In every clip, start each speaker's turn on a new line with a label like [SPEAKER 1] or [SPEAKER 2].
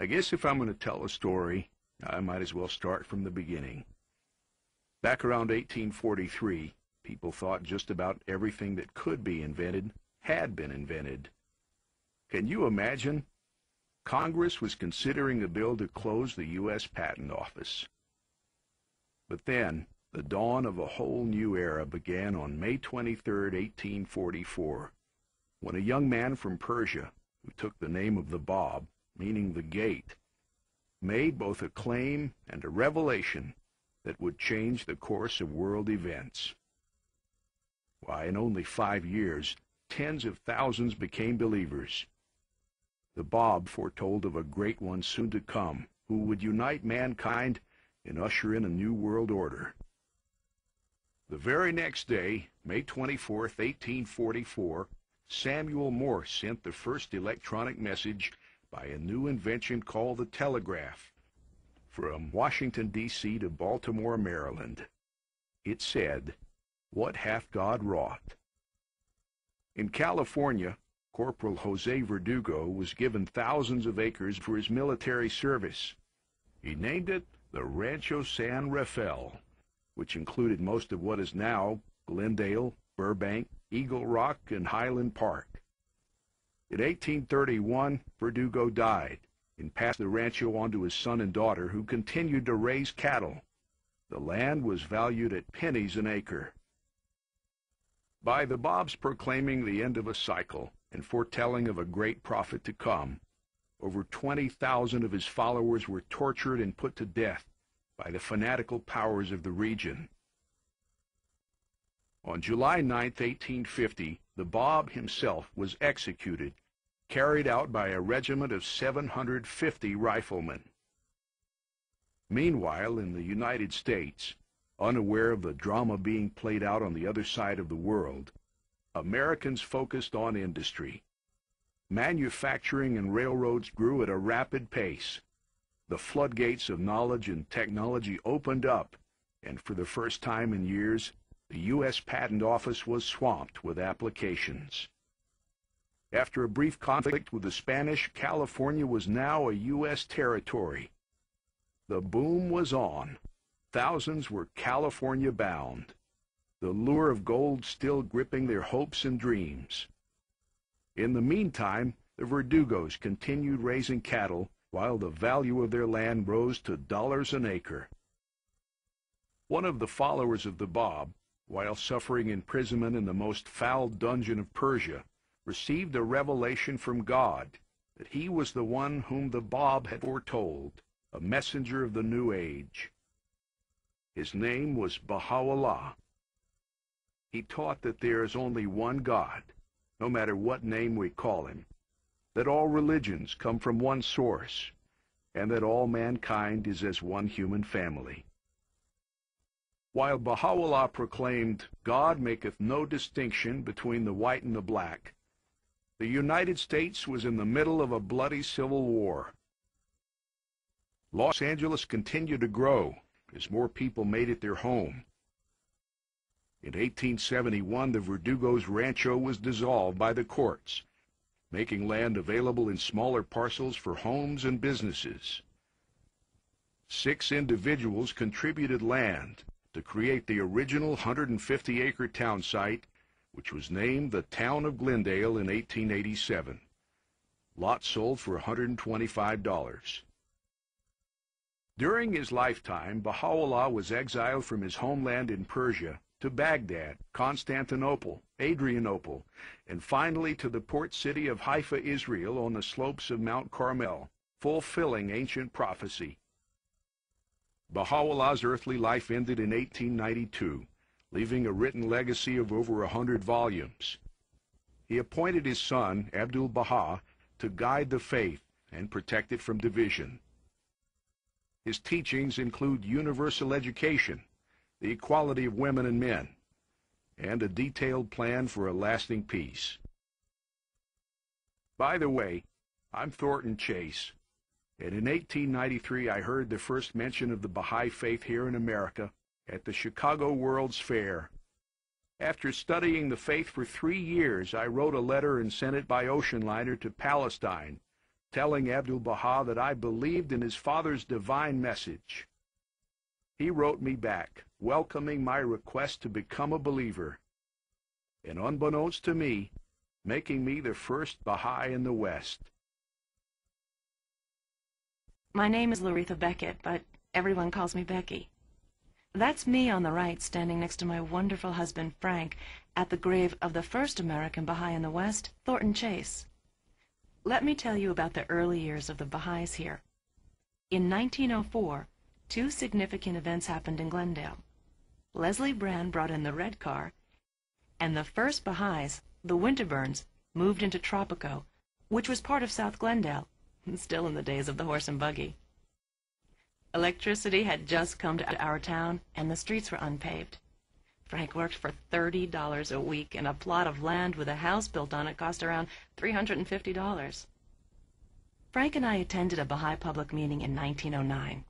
[SPEAKER 1] I guess if I'm going to tell a story, I might as well start from the beginning. Back around 1843, people thought just about everything that could be invented had been invented. Can you imagine? Congress was considering a bill to close the U.S. Patent Office. But then, the dawn of a whole new era began on May 23, 1844, when a young man from Persia, who took the name of the Bab, meaning the gate, made both a claim and a revelation that would change the course of world events. Why, in only 5 years, tens of thousands became believers. The Bab foretold of a great one soon to come, who would unite mankind and usher in a new world order. The very next day, May 24, 1844, Samuel Morse sent the first electronic message by a new invention called the telegraph from Washington, D.C. to Baltimore, Maryland. It said, "What hath God wrought?" In California, Corporal Jose Verdugo was given thousands of acres for his military service. He named it the Rancho San Rafael, which included most of what is now Glendale, Burbank, Eagle Rock, and Highland Park. In 1831, Verdugo died and passed the rancho on to his son and daughter, who continued to raise cattle. The land was valued at pennies an acre. By the Bab's proclaiming the end of a cycle and foretelling of a great prophet to come, over 20,000 of his followers were tortured and put to death by the fanatical powers of the region. On July 9, 1850, the Bab himself was executed, carried out by a regiment of 750 riflemen. Meanwhile, in the United States, unaware of the drama being played out on the other side of the world, Americans focused on industry. Manufacturing and railroads grew at a rapid pace. The floodgates of knowledge and technology opened up, and for the first time in years, the U.S. Patent Office was swamped with applications. After a brief conflict with the Spanish, California was now a U.S. territory. The boom was on. Thousands were California-bound, the lure of gold still gripping their hopes and dreams. In the meantime, the Verdugos continued raising cattle while the value of their land rose to dollars an acre. One of the followers of the Bab, while suffering imprisonment in the most foul dungeon of Persia, received a revelation from God that he was the one whom the Bab had foretold, a messenger of the new age. His name was Baha'u'llah. He taught that there is only one God, no matter what name we call him, that all religions come from one source, and that all mankind is as one human family. While Baha'u'llah proclaimed, "God maketh no distinction between the white and the black," the United States was in the middle of a bloody civil war. Los Angeles continued to grow as more people made it their home. In 1871, the Verdugo's rancho was dissolved by the courts, making land available in smaller parcels for homes and businesses. 6 individuals contributed land to create the original 150-acre town site, which was named the Town of Glendale in 1887. Lot sold for $125. During his lifetime, Baha'u'llah was exiled from his homeland in Persia to Baghdad, Constantinople, Adrianople, and finally to the port city of Haifa, Israel, on the slopes of Mount Carmel, fulfilling ancient prophecy. Baha'u'llah's earthly life ended in 1892, leaving a written legacy of over 100 volumes. He appointed his son, Abdul-Baha, to guide the faith and protect it from division. His teachings include universal education, the equality of women and men, and a detailed plan for a lasting peace. By the way, I'm Thornton Chase, and in 1893 I heard the first mention of the Bahá'í Faith here in America at the Chicago World's Fair. After studying the faith for 3 years, I wrote a letter and sent it by ocean liner to Palestine, telling Abdu'l-Baha that I believed in his father's divine message. He wrote me back, welcoming my request to become a believer, and unbeknownst to me, making me the first Baha'i in the West.
[SPEAKER 2] My name is Loretha Beckett, but everyone calls me Becky. That's me on the right, standing next to my wonderful husband, Frank, at the grave of the first American Baha'i in the West, Thornton Chase. Let me tell you about the early years of the Baha'is here. In 1904, two significant events happened in Glendale. Leslie Brand brought in the red car, and the first Baha'is, the Winterburns, moved into Tropico, which was part of South Glendale, still in the days of the horse and buggy. Electricity had just come to our town, and the streets were unpaved. Frank worked for $30 a week, and a plot of land with a house built on it cost around $350. Frank and I attended a Baha'i public meeting in 1909.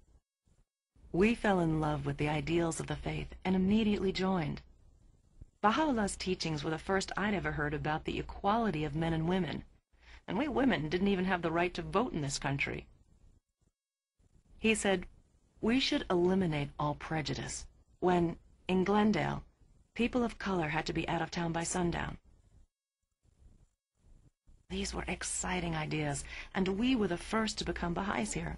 [SPEAKER 2] We fell in love with the ideals of the faith and immediately joined. Baha'u'llah's teachings were the first I'd ever heard about the equality of men and women, and we women didn't even have the right to vote in this country. He said, we should eliminate all prejudice when, in Glendale, people of color had to be out of town by sundown. These were exciting ideas, and we were the first to become Baha'is here.